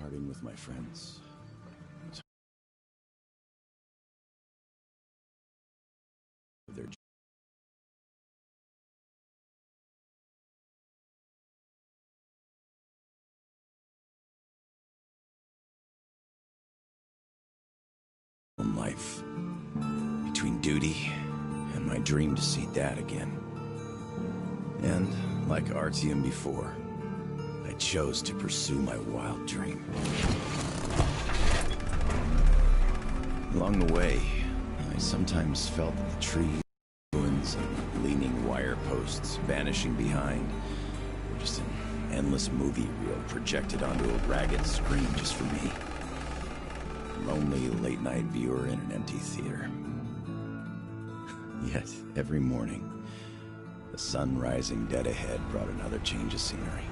Parting with my friends. Their own life. Between duty and my dream to see Dad again. And, like Artyom before, I chose to pursue my wild dream. Along the way, I sometimes felt that the trees, ruins, and leaning wire posts vanishing behind were just an endless movie reel projected onto a ragged screen just for me. A lonely late-night viewer in an empty theater. Yet, every morning, the sun rising dead ahead brought another change of scenery,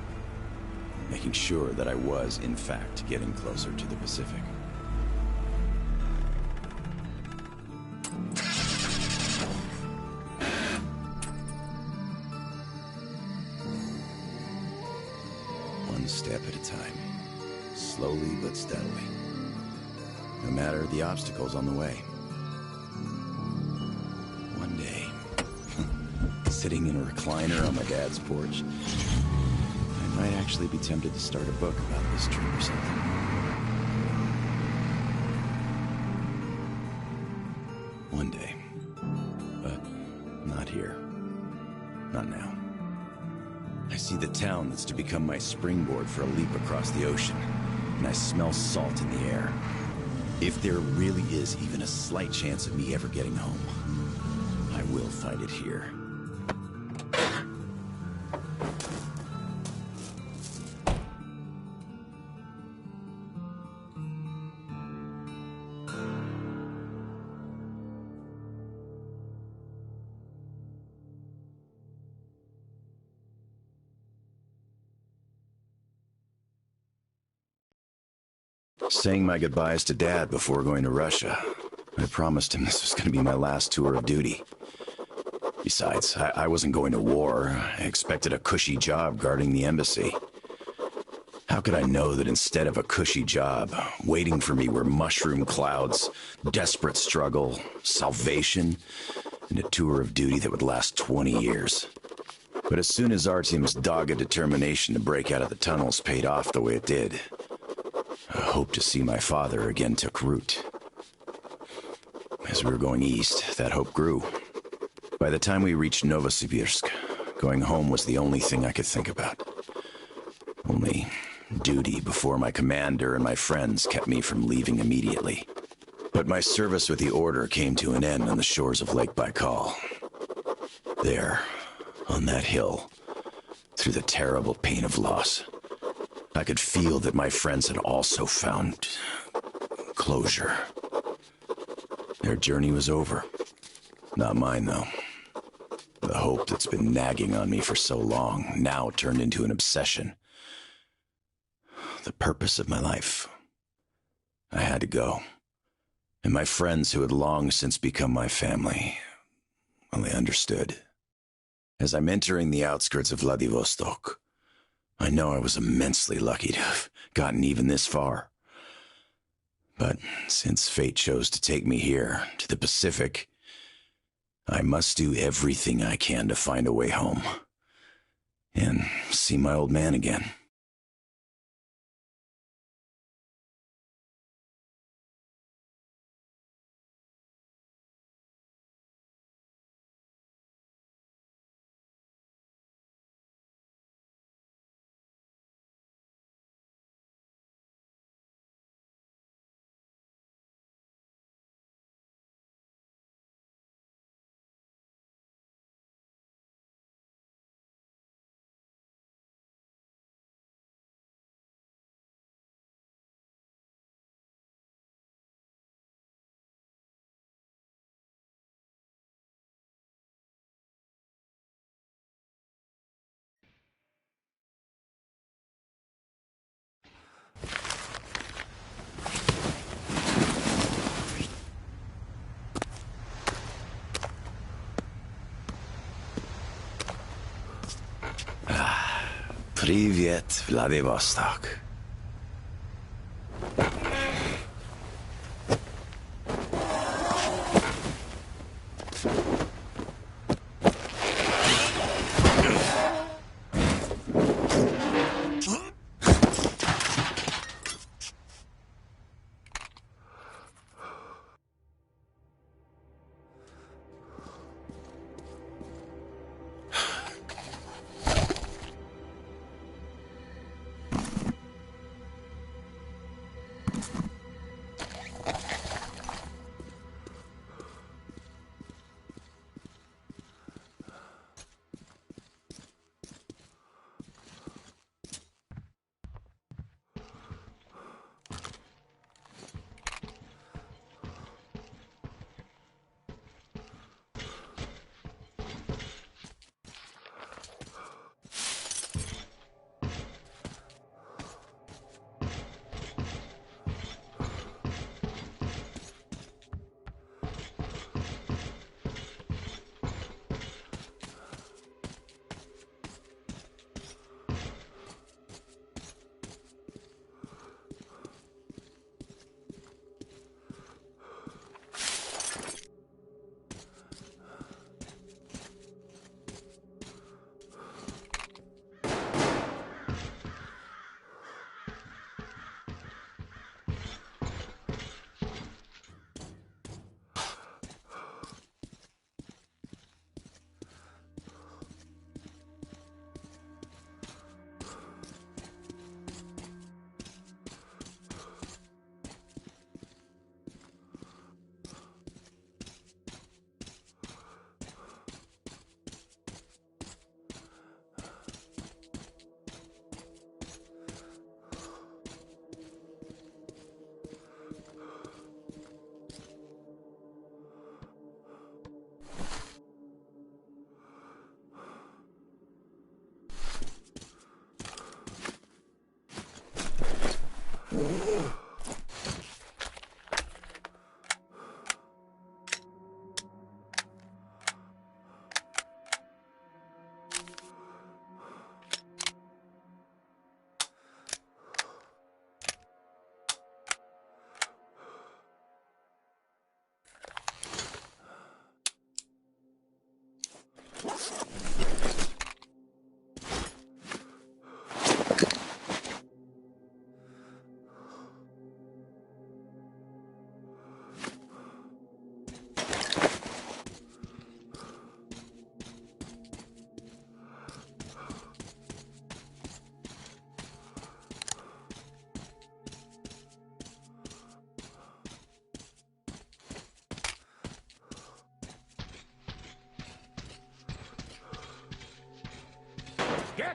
making sure that I was, in fact, getting closer to the Pacific. One step at a time, slowly but steadily, no matter the obstacles on the way. One day, sitting in a recliner on my dad's porch, I might actually be tempted to start a book about this trip or something. One day. But not here. Not now. I see the town that's to become my springboard for a leap across the ocean, and I smell salt in the air. If there really is even a slight chance of me ever getting home, I will find it here. Saying my goodbyes to Dad before going to Russia, I promised him this was going to be my last tour of duty. Besides, I wasn't going to war. I expected a cushy job guarding the embassy. How could I know that instead of a cushy job, waiting for me were mushroom clouds, desperate struggle, salvation, and a tour of duty that would last 20 years? But as soon as Artyom's dogged determination to break out of the tunnels paid off the way it did, a hope to see my father again took root. As we were going east, that hope grew. By the time we reached Novosibirsk, going home was the only thing I could think about. Only duty before my commander and my friends kept me from leaving immediately. But my service with the Order came to an end on the shores of Lake Baikal. There, on that hill, through the terrible pain of loss, I could feel that my friends had also found closure. Their journey was over. Not mine, though. The hope that's been nagging on me for so long now turned into an obsession. The purpose of my life. I had to go. And my friends who had long since become my family, well, they understood. As I'm entering the outskirts of Vladivostok, I know I was immensely lucky to have gotten even this far. But since fate chose to take me here, to the Pacific, I must do everything I can to find a way home. And see my old man again. Привет, Vladivostok.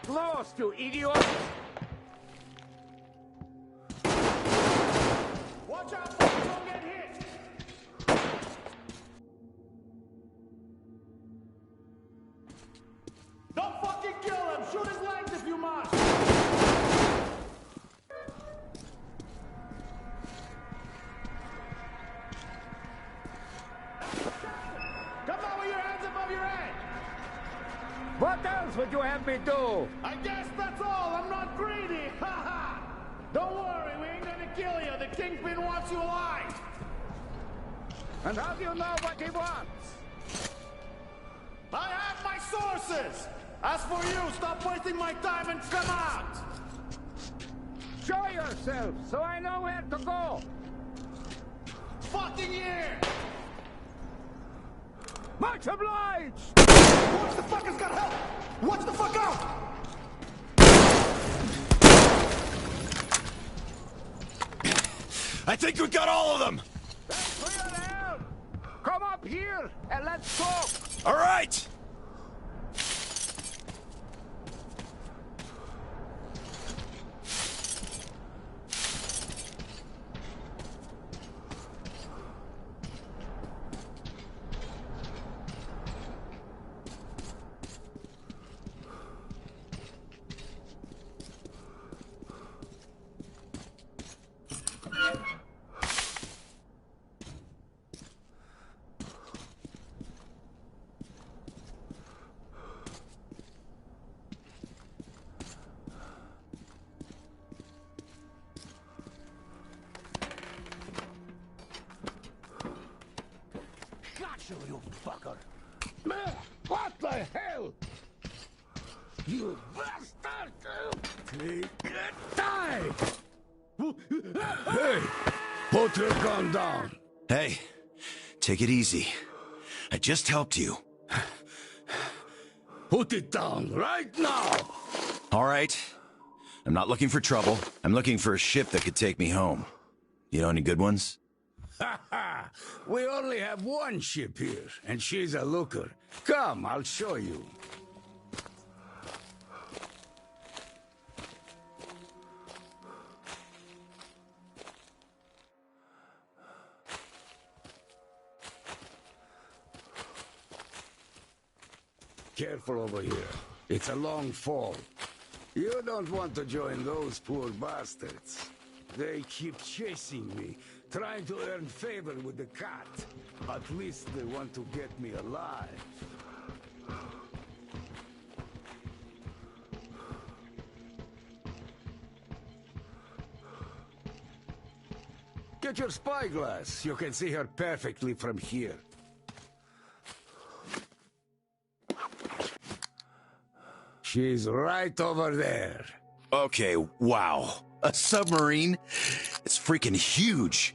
Get lost, you idiot! Watch out, folks, don't get hit! Don't fucking kill him! Shoot his legs if you must! Come on with your hands above your head! What else would you have me do? I guess that's all! I'm not greedy! Ha ha! Don't worry, we ain't gonna kill you! The Kingpin wants you alive! And how do you know what he wants? I have my sources! As for you, stop wasting my time and come out! Show yourself, so I know where to go! Fucking here! Much obliged! Watch the fuckers got help! Watch the fuck out! I think we got all of them! Thanks for your help! Come up here and let's talk! All right! You fucker! What the hell? You bastard! Die! Hey! Put your gun down! Hey, take it easy. I just helped you. Put it down right now! All right. I'm not looking for trouble. I'm looking for a ship that could take me home. You know any good ones? We only have one ship here, and she's a looker. Come, I'll show you. Careful over here. It's a long fall. You don't want to join those poor bastards. They keep chasing me, trying to earn favor with the cat. At least they want to get me alive. Get your spyglass. You can see her perfectly from here. She's right over there. Okay, wow. A submarine? It's freaking huge.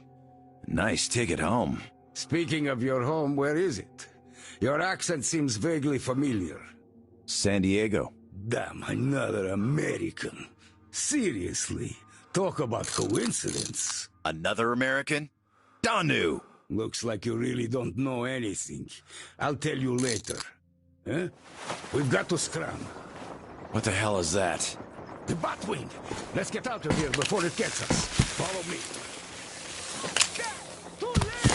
Nice ticket home. Speaking of your home, where is it? Your accent seems vaguely familiar. San Diego. Damn, another American. Seriously, talk about coincidence. Another American? Danu! Looks like you really don't know anything. I'll tell you later. Huh? We've got to scram. What the hell is that? The Batwing! Let's get out of here before it gets us. Follow me. Too late!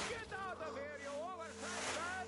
Get out of here, you oversized man!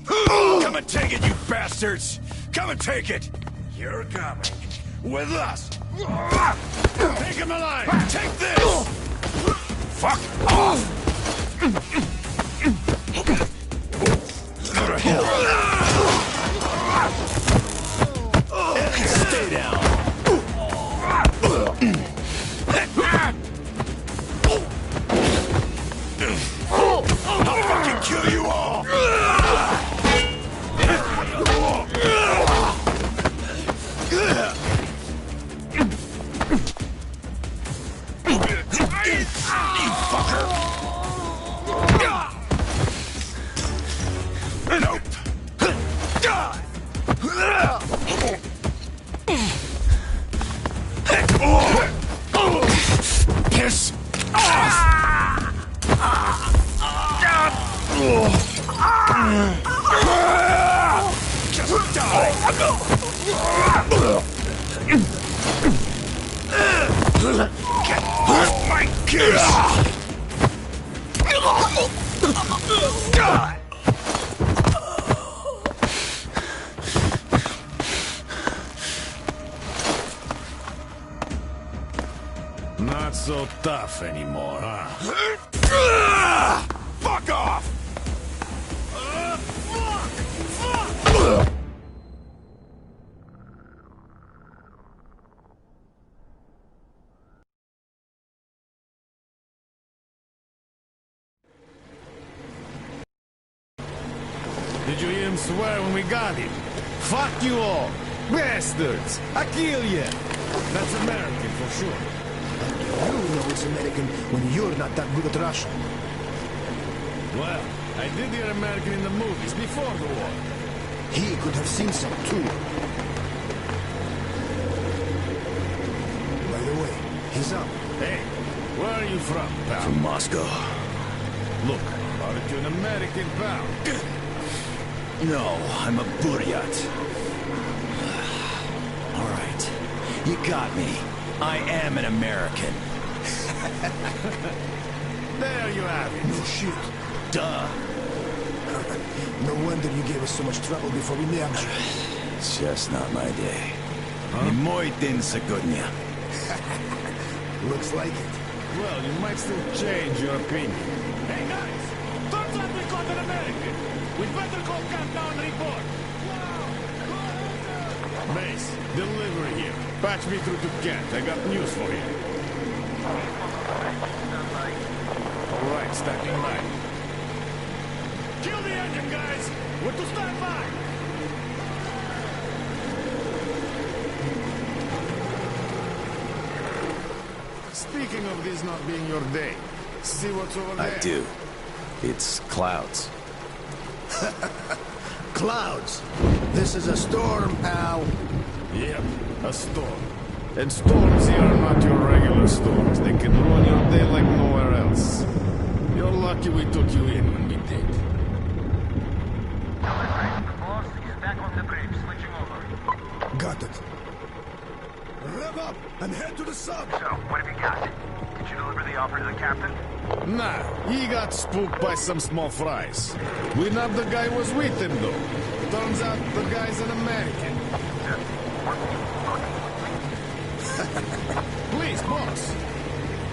Come and take it, you bastards! Come and take it! You're coming. With us! Take him alive! Take this! Fuck off! Go to hell! Stay down! I'll fucking kill you all! You fucker! Nope! Piss off! Just die! Get off my kiss! Not so tough anymore, huh? Fuck off! Did you hear him swear when we got him? Fuck you all! Bastards! I kill you! That's American for sure. You know it's American when you're not that good at Russian. Well, I did hear American in the movies before the war. He could have seen some too. By the way, he's up. Hey, where are you from, pal? From Moscow. Look, aren't you an American, pal? No, I'm a Buryat. All right, you got me. I am an American. There you have it. No shit. Duh. No wonder you gave us so much trouble before we nabbed you. It's just not my day. Не мой день сегодня. Looks like it. Well, you might still change your opinion. Hey, guys! Turns out we caught an American! We'd better call Camp now and report! Mace, delivery here. Patch me through to Kent. I got news for you. All right, standing by. Kill the engine, guys! We're to stand by! Speaking of this not being your day, see what's over there? I do. It's clouds. Clouds. This is a storm, pal. Yep, a storm. And storms here are not your regular storms. They can ruin your day like nowhere else. You're lucky we took you in when we did. Boss is back on the bridge, switching over. Got it. Rev up and head to the sub. So, what have you got? Did you deliver the offer to the captain? Nah, he got spooked by some small fries. We nabbed the guy who was with him, though. Turns out the guy's an American. Please, boss.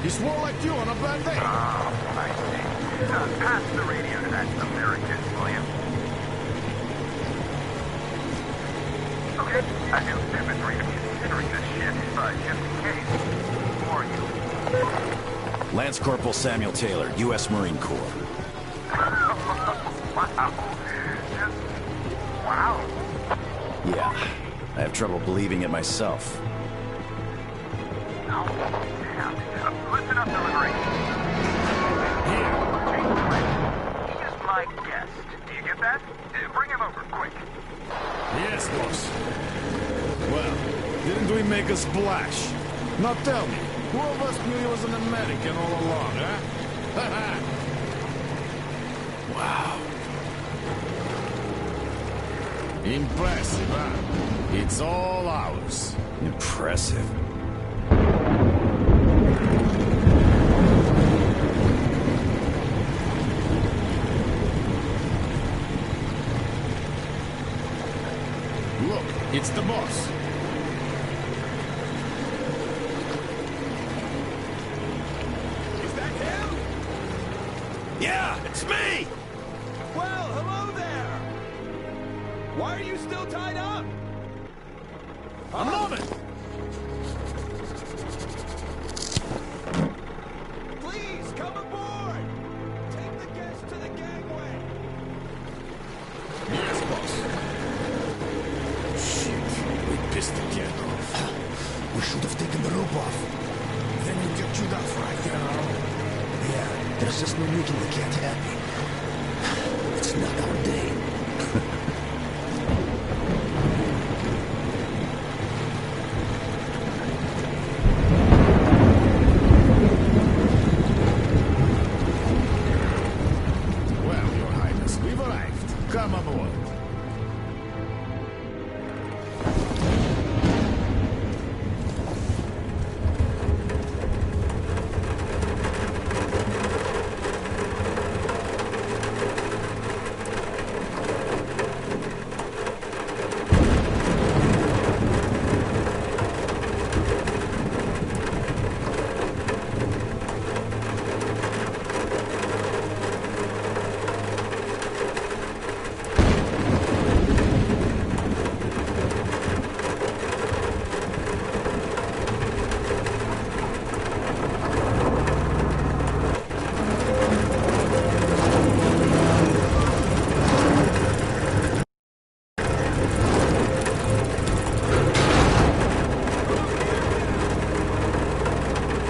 He swore like you on a bad day. Oh, I see. Pass the radio to that American, will you? Okay, I feel stupid to be considering this shit, but just in case, who are you? Lance Corporal Samuel Taylor, U.S. Marine Corps. Wow. Just... wow. Yeah, I have trouble believing it myself. Oh, damn. Listen up, delivery. He's my guest. Do you get that? Bring him over, quick. Yes, boss. Well, didn't we make a splash? Now tell me, who of us knew he was an American all along, huh? Wow. Impressive, huh? It's all ours. Impressive. It's the boss. Is that him? Yeah, it's me! Well, hello there! Why are you still tied up? A moment! Please, come aboard! Take the guests to the gangway! Yes, boss. Shit, we pissed the cat off. We should have taken the rope off. Then you get chewed off right here on our own. Yeah, there's just no making the cat happy. It's not our day. Well, Your Highness, we've arrived. Come aboard.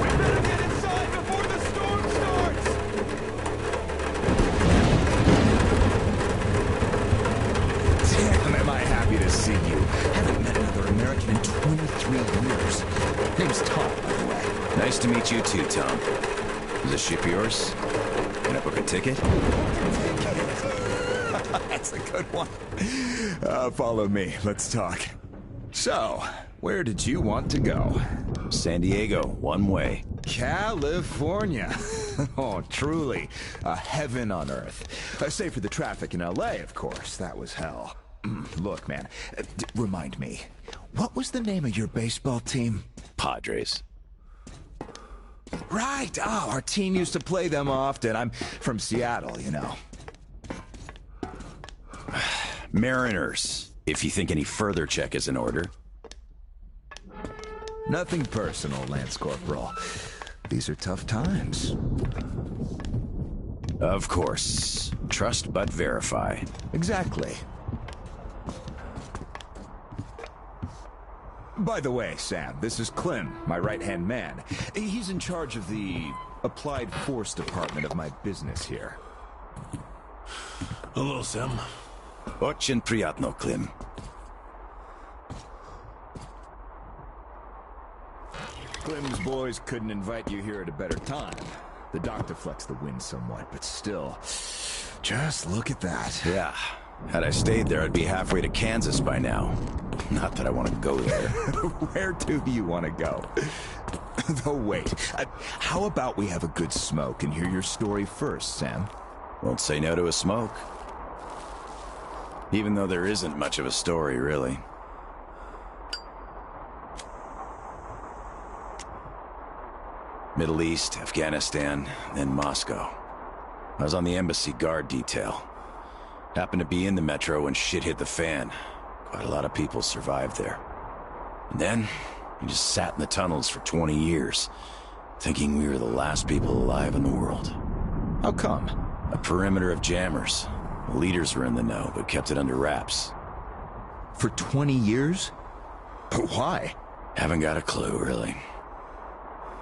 We better get inside before the storm starts! Damn, am I happy to see you. Haven't met another American in 23 years. Name's Tom, by the way. Nice to meet you too, Tom. Is this ship yours? Can I book a ticket? That's a good one. Follow me. Let's talk. So, where did you want to go? San Diego, one way. California. Oh, truly. A heaven on earth. Save for the traffic in LA, of course. That was hell. Look, man, remind me. What was the name of your baseball team? Padres. Right. Oh, our team used to play them often. I'm from Seattle, you know. Mariners, if you think any further check is in order. Nothing personal, Lance Corporal. These are tough times. Of course. Trust but verify. Exactly. By the way, Sam, this is Clem, my right-hand man. He's in charge of the Applied Force department of my business here. Hello, Sam. Очень приятно, Klim. Clem's boys couldn't invite you here at a better time. The doctor flexed the wind somewhat, but still. Just look at that. Yeah. Had I stayed there, I'd be halfway to Kansas by now. Not that I want to go there. Where do you want to go? Though wait, how about we have a good smoke and hear your story first, Sam? Won't say no to a smoke. Even though there isn't much of a story, really. Middle East, Afghanistan, then Moscow. I was on the embassy guard detail. Happened to be in the metro when shit hit the fan. Quite a lot of people survived there. And then, we just sat in the tunnels for 20 years, thinking we were the last people alive in the world. How come? A perimeter of jammers. The leaders were in the know, but kept it under wraps. For 20 years? But why? Haven't got a clue, really.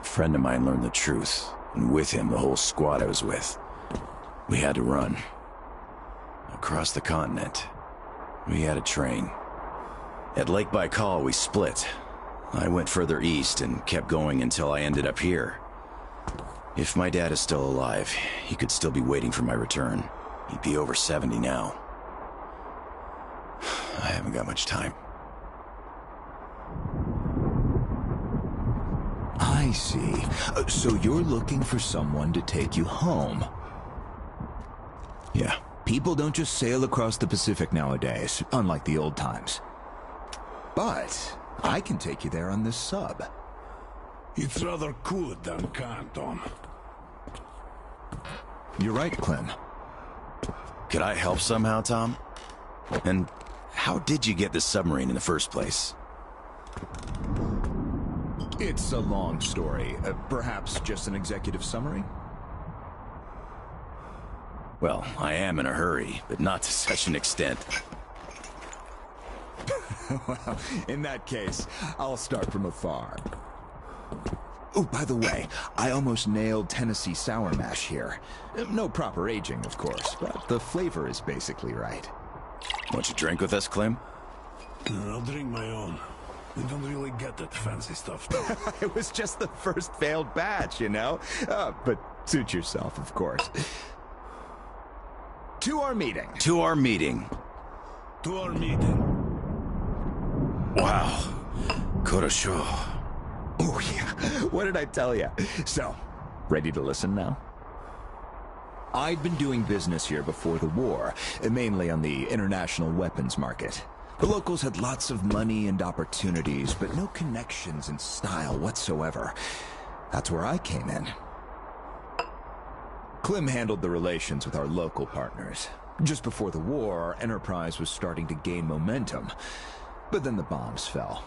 A friend of mine learned the truth, and with him, the whole squad I was with. We had to run. Across the continent. We had a train. At Lake Baikal, we split. I went further east and kept going until I ended up here. If my dad is still alive, he could still be waiting for my return. He'd be over 70 now. I haven't got much time. I see. So you're looking for someone to take you home. Yeah. People don't just sail across the Pacific nowadays, unlike the old times. But I can take you there on this sub. It's rather could than can, Tom. You're right, Clem. Could I help somehow, Tom? And how did you get this submarine in the first place? It's a long story. Perhaps just an executive summary? Well, I am in a hurry, but not to such an extent. Well, in that case, I'll start from afar. Oh, by the way, I almost nailed Tennessee sour mash here. No proper aging, of course, but the flavor is basically right. Want you drink with us, Clem? I'll drink my own. We don't really get that fancy stuff. It was just the first failed batch, you know? But suit yourself, of course. To our meeting. To our meeting. To our meeting. Wow. Korosho. Oh, yeah. What did I tell you? So, ready to listen now? I'd been doing business here before the war, mainly on the international weapons market. The locals had lots of money and opportunities, but no connections and style whatsoever. That's where I came in. Clem handled the relations with our local partners. Just before the war, our enterprise was starting to gain momentum. But then the bombs fell.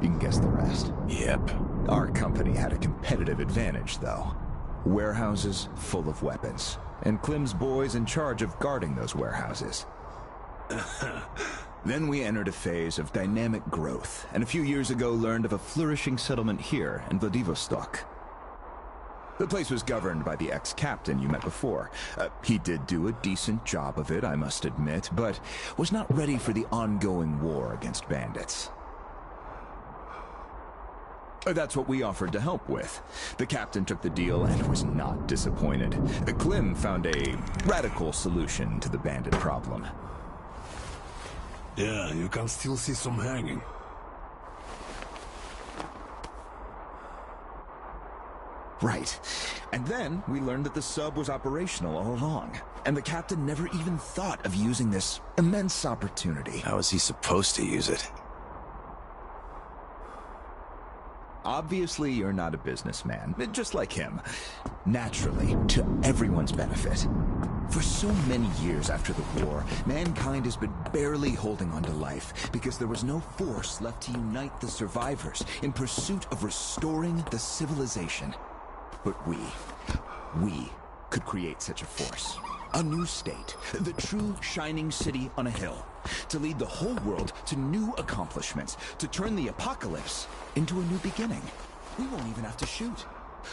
You can guess the rest. Yep. Our company had a competitive advantage, though. Warehouses full of weapons. And Clem's boys in charge of guarding those warehouses. Then we entered a phase of dynamic growth, and a few years ago learned of a flourishing settlement here in Vladivostok. The place was governed by the ex-captain you met before. He did do a decent job of it, I must admit, but was not ready for the ongoing war against bandits. That's what we offered to help with. The captain took the deal and was not disappointed. Clem found a radical solution to the bandit problem. Yeah, you can still see some hanging. Right. And then we learned that the sub was operational all along. And the captain never even thought of using this immense opportunity. How is he supposed to use it? Obviously, you're not a businessman, just like him. Naturally, to everyone's benefit. For so many years after the war, mankind has been barely holding on to life because there was no force left to unite the survivors in pursuit of restoring the civilization. But we could create such a force. A new state, the true shining city on a hill, to lead the whole world to new accomplishments, to turn the apocalypse into a new beginning. We won't even have to shoot.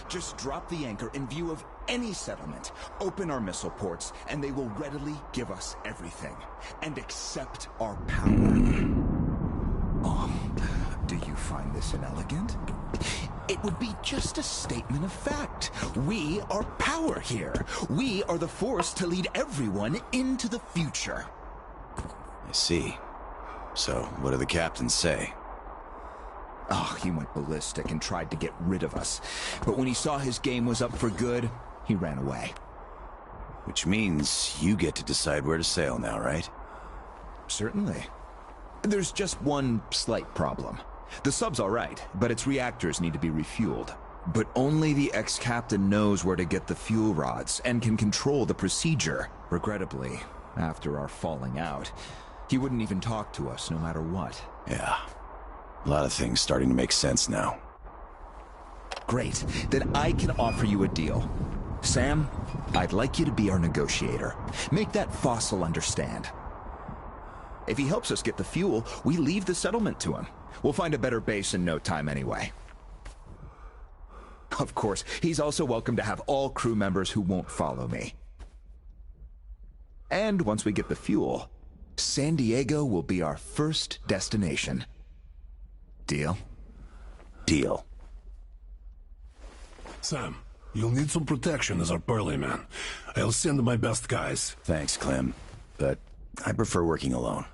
Just drop the anchor in view of any settlement, open our missile ports, and they will readily give us everything, and accept our power. Oh, do you find this inelegant? It would be just a statement of fact. We are power here. We are the force to lead everyone into the future. I see. So, what do the captains say? Oh, he went ballistic and tried to get rid of us. But when he saw his game was up for good, he ran away. Which means you get to decide where to sail now, right? Certainly. There's just one slight problem. The sub's all right, but its reactors need to be refueled. But only the ex-captain knows where to get the fuel rods and can control the procedure. Regrettably, after our falling out, he wouldn't even talk to us no matter what. Yeah. A lot of things starting to make sense now. Great. Then I can offer you a deal. Sam, I'd like you to be our negotiator. Make that fossil understand. If he helps us get the fuel, we leave the settlement to him. We'll find a better base in no time anyway. Of course, he's also welcome to have all crew members who won't follow me. And once we get the fuel, San Diego will be our first destination. Deal? Deal. Sam, you'll need some protection as our Pearly man. I'll send my best guys. Thanks, Clem. But I prefer working alone.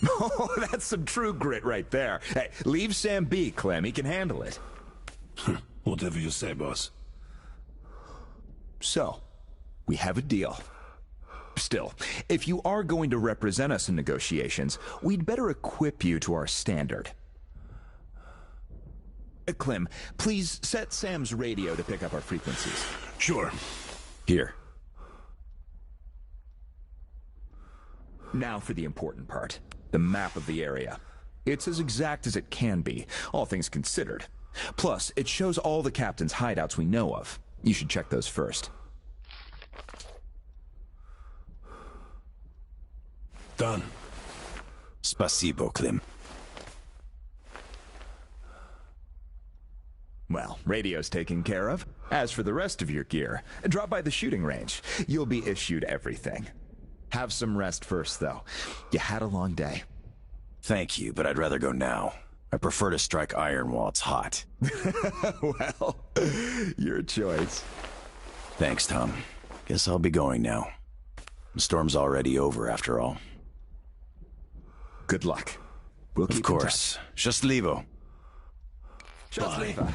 Oh, that's some true grit right there. Hey, leave Sam be, Clem. He can handle it. Whatever you say, boss. So, we have a deal. Still, if you are going to represent us in negotiations, we'd better equip you to our standard. Clem, please set Sam's radio to pick up our frequencies. Sure. Here. Now for the important part, the map of the area. It's as exact as it can be, all things considered. Plus, it shows all the captain's hideouts we know of. You should check those first. Done. Spasibo, Clem. Well, radio's taken care of. As for the rest of your gear, drop by the shooting range. You'll be issued everything. Have some rest first, though. You had a long day. Thank you, but I'd rather go now. I prefer to strike iron while it's hot. Well, your choice. Thanks, Tom. Guess I'll be going now. The storm's already over, after all. Good luck. We'll keep Of course. Счастливо. Счастливо.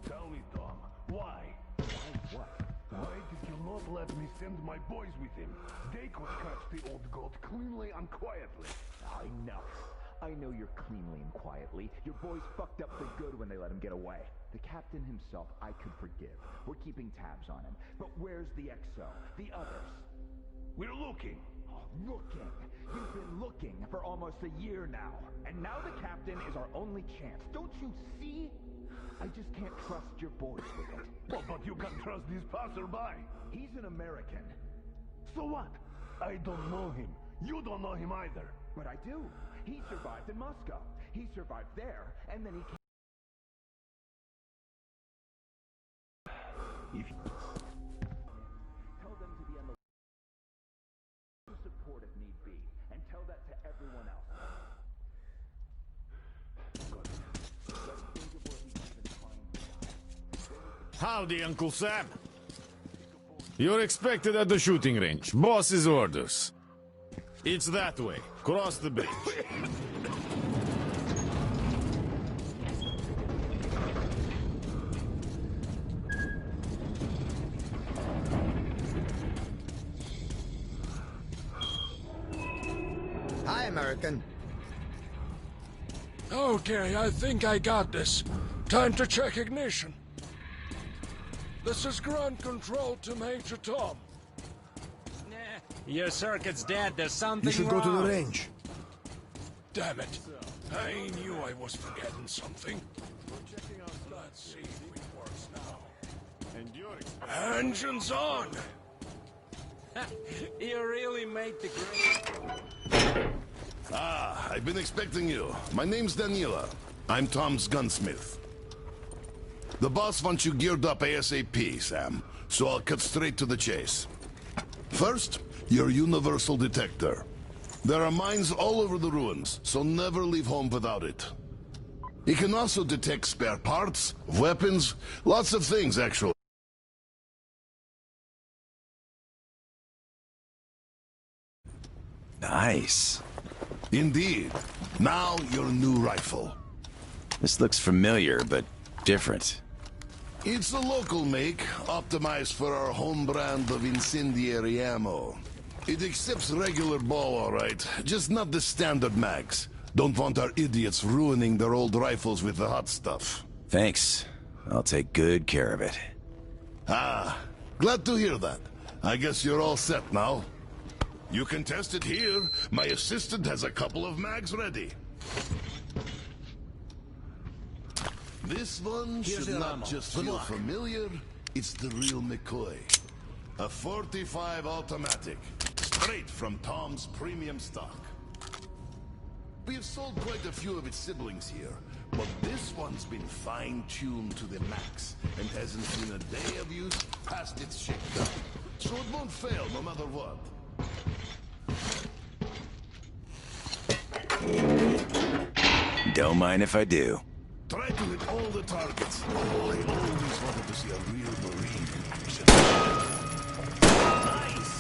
Tell me, Tom, why? Why did you not let me send my boys with him? They could catch the old goat cleanly and quietly. Enough. I know you're cleanly and quietly. Your boys fucked up for good when they let him get away. The captain himself, I could forgive. We're keeping tabs on him. But where's the XO? The others? We're looking. Oh, looking. You've been looking for almost a year now. And now the captain is our only chance. Don't you see? I just can't trust your boys with it. Well, but you can trust this passerby. He's an American. So what? I don't know him. You don't know him either. But I do. He survived in Moscow. He survived there, and then he came. If you tell them to be on the support if need be, and tell that to everyone else. Let's think of where he's been trying to die. Howdy, Uncle Sam. You're expected at the shooting range. Boss's orders. It's that way. Cross the bridge. Hi, American. Okay, I think I got this. Time to check ignition. This is ground control to Major Tom. Nah, your circuit's dead. There's something You should wrong. go to the range. Damn it. I knew I was forgetting something. Let's see if it works now. And you're Engines on! You really made the grade. Ah, I've been expecting you. My name's Danila. I'm Tom's gunsmith. The boss wants you geared up ASAP, Sam, so I'll cut straight to the chase. First, your universal detector. There are mines all over the ruins, so never leave home without it. It can also detect spare parts, weapons, lots of things, actually. Nice. Indeed. Now, your new rifle. This looks familiar, but different. It's a local make, optimized for our home brand of incendiary ammo. It accepts regular ball, all right, just not the standard mags. Don't want our idiots ruining their old rifles with the hot stuff. Thanks. I'll take good care of it. Ah, glad to hear that. I guess you're all set now. You can test it here. My assistant has a couple of mags ready. This one should not just feel familiar. It's the real McCoy. A 45 automatic, straight from Tom's premium stock. We've sold quite a few of its siblings here, but this one's been fine-tuned to the max and hasn't seen a day of use past its shakedown. So it won't fail no matter what. Don't mind if I do. Try to hit all the targets. Oh, I always wanted to see a real Marine in action. Nice!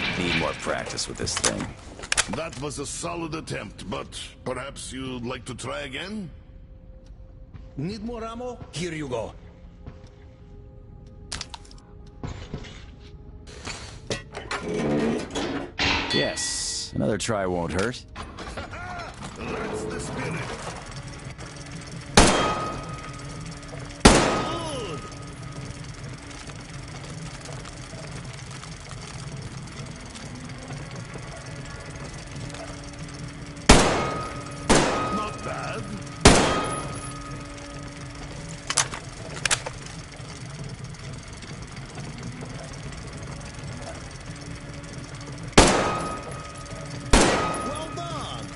I need more practice with this thing. That was a solid attempt, but perhaps you'd like to try again? Need more ammo? Here you go. Yes, another try won't hurt. That's the spirit. Not bad. Well done.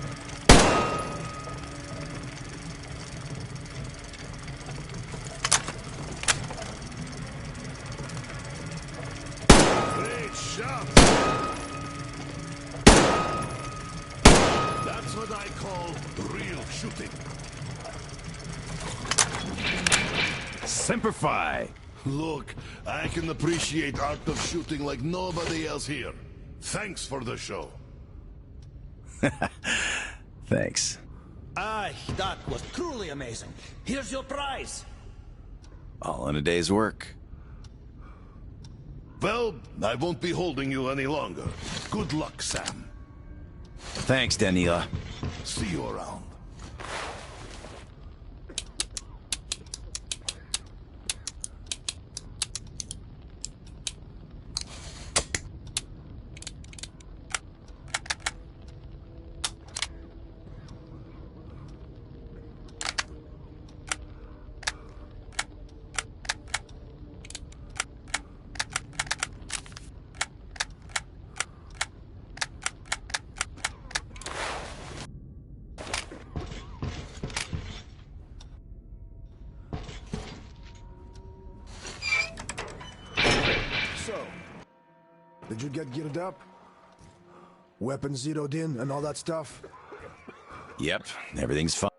Great shot. That's what I call real shooting. Semper Fi! Look, I can appreciate art of shooting like nobody else here. Thanks for the show. Thanks. Aye, that was truly amazing. Here's your prize. All in a day's work. Well, I won't be holding you any longer. Good luck, Sam. Thanks, Danila. See you around. So, did you get geared up? Weapons zeroed in and all that stuff? Yep, everything's fine.